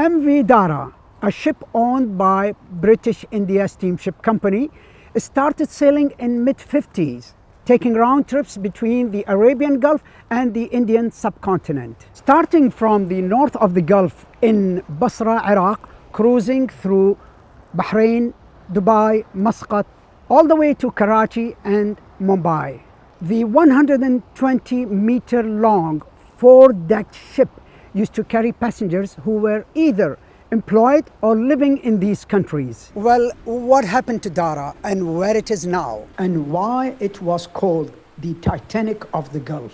MV Dara, a ship owned by British India Steamship Company, started sailing in mid-50s, taking round trips between the Arabian Gulf and the Indian subcontinent. Starting from the north of the Gulf in Basra, Iraq, cruising through Bahrain, Dubai, Muscat, all the way to Karachi and Mumbai. The 120-meter long four-decked ship used to carry passengers who were either employed or living in these countries. Well, what happened to Dara and where it is now, and why it was called the Titanic of the Gulf?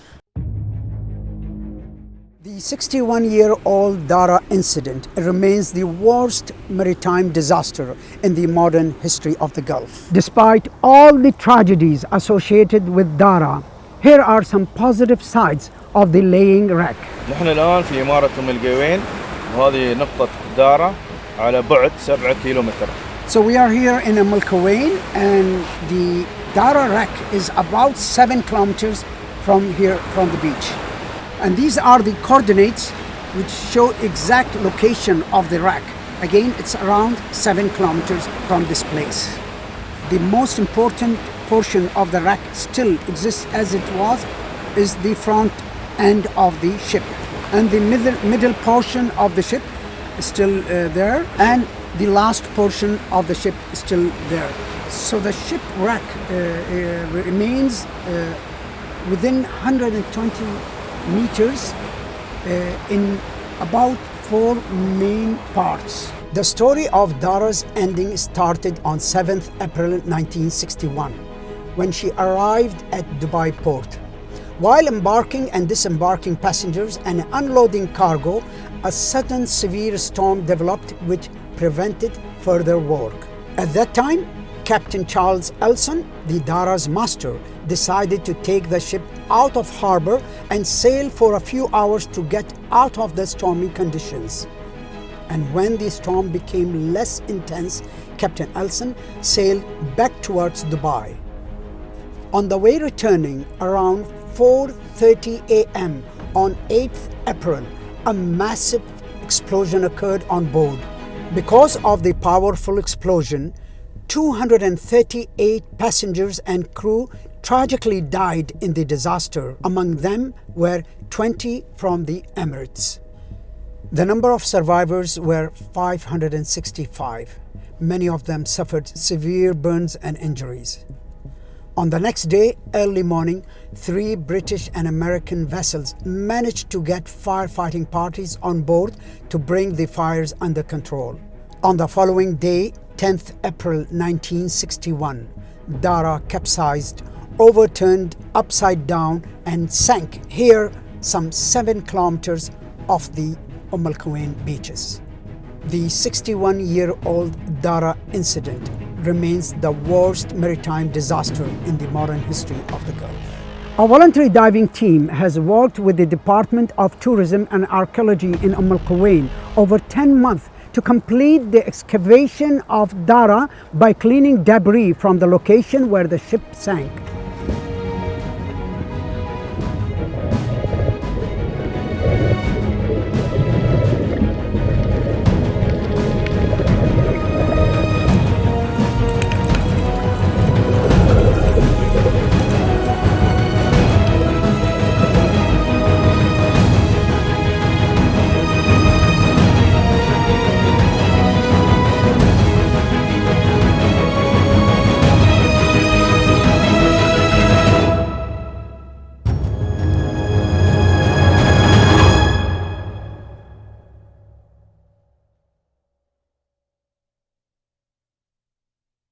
The 61-year-old Dara incident remains the worst maritime disaster in the modern history of the Gulf. Despite all the tragedies associated with Dara, here are some positive sides of the laying wreck. نحن الآن في إمارة القوين وهذه نقطة دارا على بعد 7 كيلومتر. So we are here in Quwain, and the Dara wreck is about 7 kilometers from here, from the beach. And these are the coordinates which show exact location of the wreck. Again, it's around 7 kilometers from this place. The most important portion of the wreck still exists as it was, is the front end of the ship. And the middle portion of the ship is still there, and the last portion of the ship is still there. So the shipwreck remains within 120 meters in about 4 main parts. The story of Dara's ending started on 7th April 1961 when she arrived at Dubai port. While embarking and disembarking passengers and unloading cargo, a sudden severe storm developed which prevented further work. At that time, Captain Charles Elson, the Dara's master, decided to take the ship out of harbor and sail for a few hours to get out of the stormy conditions. And when the storm became less intense, Captain Elson sailed back towards Dubai. On the way returning around 4:30 a.m. on 8th April, a massive explosion occurred on board. Because of the powerful explosion, 238 passengers and crew tragically died in the disaster. Among them were 20 from the Emirates. The number of survivors were 565. Many of them suffered severe burns and injuries. On the next day, early morning, 3 British and American vessels managed to get firefighting parties on board to bring the fires under control. On the following day, 10th April 1961, Dara capsized, overturned upside down and sank here some 7 kilometers off the Quwain beaches. The 61-year-old Dara incident remains the worst maritime disaster in the modern history of the Gulf. A voluntary diving team has worked with the Department of Tourism and Archaeology in Quwain over 10 months to complete the excavation of Dara by cleaning debris from the location where the ship sank.